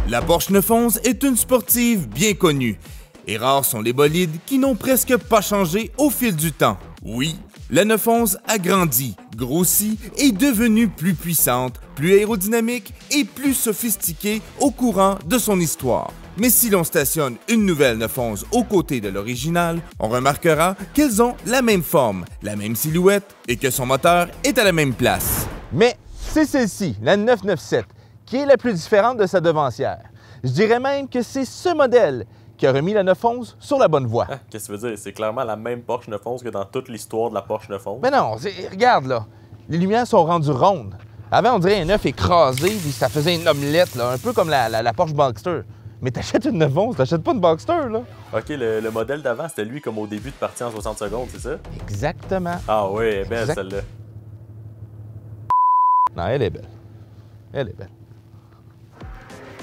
La Porsche 911 est une sportive bien connue. Et rares sont les bolides qui n'ont presque pas changé au fil du temps. Oui, la 911 a grandi, grossi et est devenue plus puissante, plus aérodynamique et plus sophistiquée au courant de son histoire. Mais si l'on stationne une nouvelle 911 aux côtés de l'original, on remarquera qu'elles ont la même forme, la même silhouette et que son moteur est à la même place. Mais c'est celle-ci, la 997, qui est la plus différente de sa devancière. Je dirais même que c'est ce modèle qui a remis la 911 sur la bonne voie. Ah, qu'est-ce que tu veux dire? C'est clairement la même Porsche 911 que dans toute l'histoire de la Porsche 911. Mais non, regarde là, les lumières sont rendues rondes. Avant, on dirait un œuf écrasé, puis ça faisait une omelette, là, un peu comme la Porsche Boxster. Mais t'achètes une 911, t'achètes pas une Boxster, là. OK, le modèle d'avant, c'était lui comme au début de partie en 60 secondes, c'est ça? Exactement. Ah oui, elle est belle celle-là. Non, elle est belle. Elle est belle.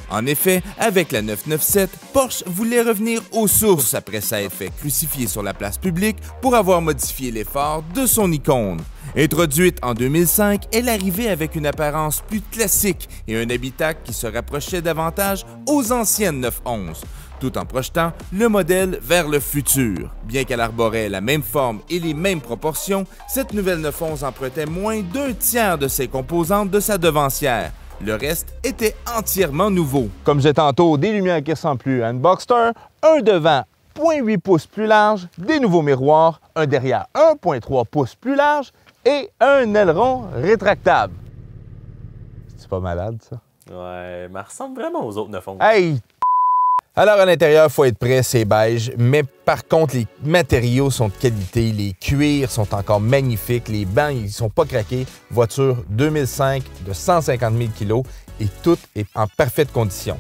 En effet, avec la 997, Porsche voulait revenir aux sources après s'être fait crucifier sur la place publique pour avoir modifié les phares de son icône. Introduite en 2005, elle arrivait avec une apparence plus classique et un habitacle qui se rapprochait davantage aux anciennes 911, tout en projetant le modèle vers le futur. Bien qu'elle arborait la même forme et les mêmes proportions, cette nouvelle 911 empruntait moins d'un tiers de ses composantes de sa devancière. Le reste était entièrement nouveau. Comme j'ai tantôt, des lumières qui ressemblent plus à une Boxster, un devant 0.8 pouces plus large, des nouveaux miroirs, un derrière 1.3 pouces plus large et un aileron rétractable. C'est pas malade, ça? Ouais, mais elle ressemble vraiment aux autres 911. Hey! Alors, à l'intérieur, il faut être prêt, c'est beige, mais par contre, les matériaux sont de qualité, les cuirs sont encore magnifiques, les bancs, ils sont pas craqués. Voiture 2005 de 150 000 kg et tout est en parfaite condition.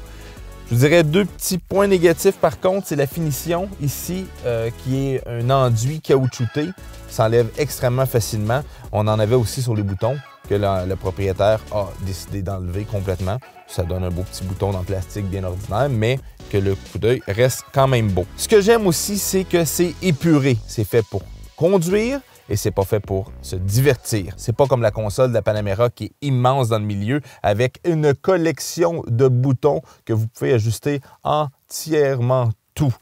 Je vous dirais deux petits points négatifs par contre, c'est la finition ici qui est un enduit caoutchouté, s'enlève extrêmement facilement. On en avait aussi sur les boutons que le propriétaire a décidé d'enlever complètement. Ça donne un beau petit bouton en plastique bien ordinaire, mais que le coup d'œil reste quand même beau. Ce que j'aime aussi, c'est que c'est épuré. C'est fait pour conduire et c'est pas fait pour se divertir. C'est pas comme la console de la Panamera qui est immense dans le milieu avec une collection de boutons que vous pouvez ajuster entièrement tout.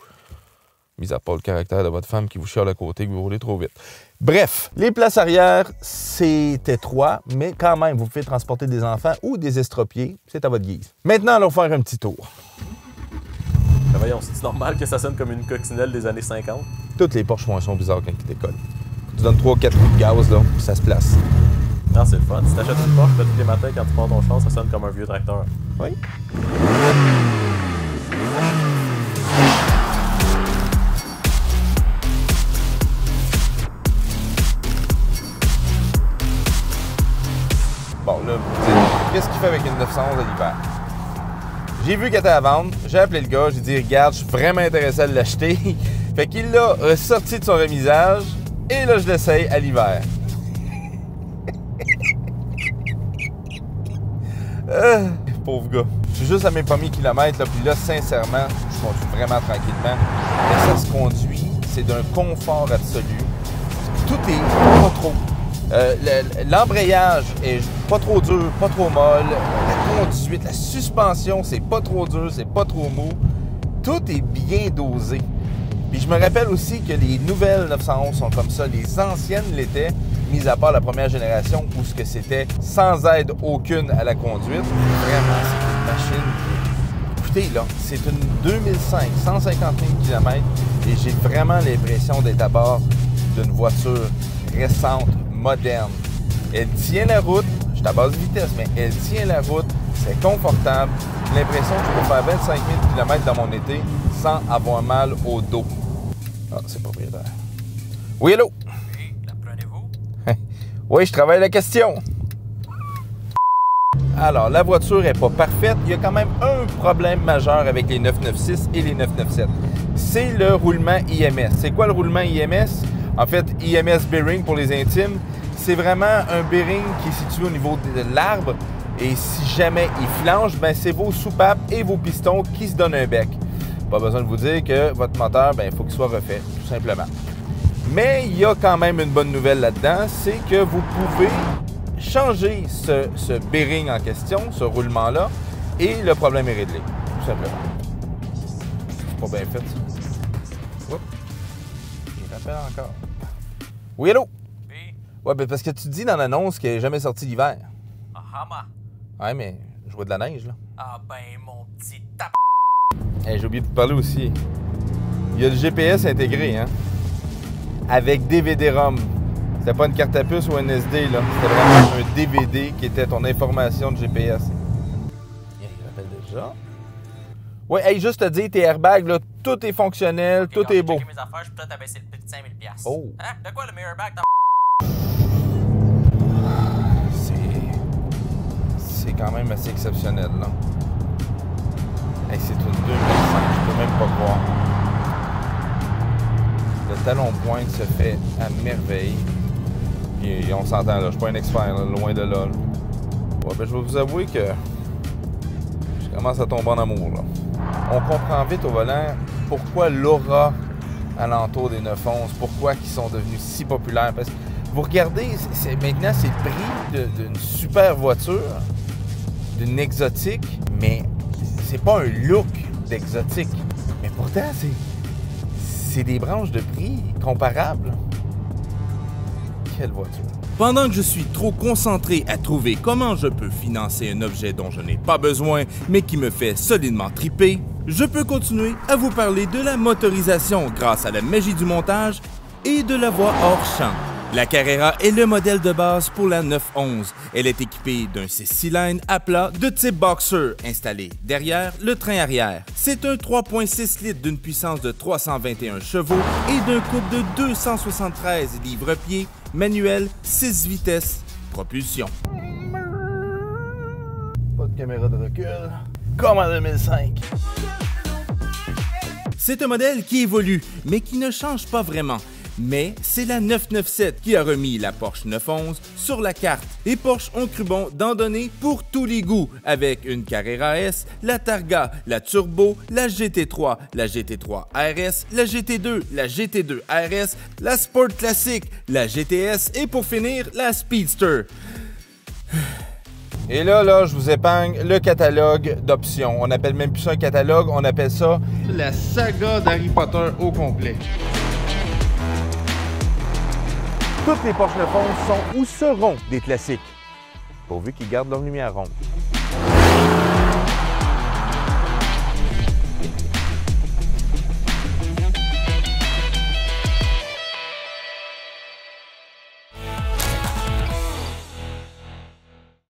Mis à part le caractère de votre femme qui vous chiale à côté, que vous roulez trop vite. Bref, les places arrière, c'est étroit, mais quand même, vous pouvez transporter des enfants ou des estropiés. C'est à votre guise. Maintenant, allons faire un petit tour. Mais voyons, c'est normal que ça sonne comme une coccinelle des années 50? Toutes les Porsche font un son bizarre quand ils décollent. Tu donnes 3 ou 4 coups de gaz, là, puis ça se place. Non, c'est le fun. Si t'achètes une Porsche, tous les matins, quand tu pars ton char, ça sonne comme un vieux tracteur. Oui. Bon, là, qu'est-ce qu'il fait avec une 911 à l'hiver? J'ai vu qu'elle était à vendre, j'ai appelé le gars, j'ai dit « Regarde, je suis vraiment intéressé à l'acheter. » Fait qu'il l'a ressorti de son remisage et là, je l'essaye à l'hiver. Pauvre gars. Je suis juste à mes premiers kilomètres, là, puis là, sincèrement, je conduis vraiment tranquillement. Mais ça se conduit, c'est d'un confort absolu. Tout est pas trop. L'embrayage est pas trop dur, pas trop molle. La conduite, la suspension, c'est pas trop dur, c'est pas trop mou. Tout est bien dosé. Puis je me rappelle aussi que les nouvelles 911 sont comme ça. Les anciennes l'étaient, mis à part la première génération où ce que c'était sans aide aucune à la conduite. Vraiment, c'est une machine. Écoutez, là, c'est une 2005, 150 000 km et j'ai vraiment l'impression d'être à bord d'une voiture récente, moderne. Elle tient la route, je suis à basse vitesse, mais elle tient la route, c'est confortable. J'ai l'impression que je peux faire 25 000 km dans mon été sans avoir mal au dos. Ah, c'est propriétaire. Oui, allô? Oui, la prenez-vous? Oui, je travaille la question. Alors, la voiture n'est pas parfaite. Il y a quand même un problème majeur avec les 996 et les 997. C'est le roulement IMS. C'est quoi le roulement IMS? En fait, IMS bearing pour les intimes, c'est vraiment un bearing qui est situé au niveau de l'arbre. Et si jamais il flanche, ben c'est vos soupapes et vos pistons qui se donnent un bec. Pas besoin de vous dire que votre moteur, ben, il faut qu'il soit refait, tout simplement. Mais il y a quand même une bonne nouvelle là-dedans, c'est que vous pouvez changer ce bearing en question, ce roulement-là, et le problème est réglé. tout simplement. C'est pas bien fait, ça. Oups. Il rappelle encore. Oui, allô? Oui. Ouais, ben parce que tu dis dans l'annonce qu'il n'est jamais sorti l'hiver. Ah, ma. Ouais, mais je vois de la neige, là. Ah, ben, mon petit tap. Hey, j'ai oublié de te parler aussi. Il y a le GPS intégré, hein? Avec DVD-ROM. C'était pas une carte à puce ou un SD, là. C'était vraiment un DVD qui était ton information de GPS. Il rappelle déjà. Ouais, hey, juste te dire, tes airbags, là, tout est fonctionnel, Ok, tout on va est beau. checker mes affaires, je suis prêt à baisser le prix de 5000$. Oh. Hein? De quoi le meilleur bag dans C'est quand même assez exceptionnel, là. Hey, c'est une 2005, je peux même pas croire. Le talon pointe se fait à merveille. Et on s'entend, là, je suis pas un expert, là, loin de là. Ouais, ben, je vais vous avouer que je commence à tomber en amour, là. On comprend vite au volant pourquoi l'aura alentour des 911, pourquoi ils sont devenus si populaires. Parce que vous regardez, maintenant, c'est le prix d'une super voiture, d'une exotique, mais c'est pas un look d'exotique. Mais pourtant, c'est des branches de prix comparables. Quelle voiture! Pendant que je suis trop concentré à trouver comment je peux financer un objet dont je n'ai pas besoin, mais qui me fait solidement triper, je peux continuer à vous parler de la motorisation grâce à la magie du montage et de la voix hors champ. La Carrera est le modèle de base pour la 911. Elle est équipée d'un 6 cylindres à plat de type boxer installé derrière le train arrière. C'est un 3,6 litres d'une puissance de 321 chevaux et d'un couple de 273 livres-pieds, manuel 6 vitesses, propulsion. Pas de caméra de recul, comme en 2005. C'est un modèle qui évolue, mais qui ne change pas vraiment. Mais c'est la 997 qui a remis la Porsche 911 sur la carte. Et Porsche ont cru bon d'en donner pour tous les goûts, avec une Carrera S, la Targa, la Turbo, la GT3, la GT3 RS, la GT2, la GT2 RS, la Sport Classic, la GTS et pour finir, la Speedster. Et là, je vous épargne le catalogue d'options. On n'appelle même plus ça un catalogue, on appelle ça la saga d'Harry Potter au complet. Toutes les Porsche 911 sont ou seront des classiques, pourvu qu'ils gardent leur lumière ronde.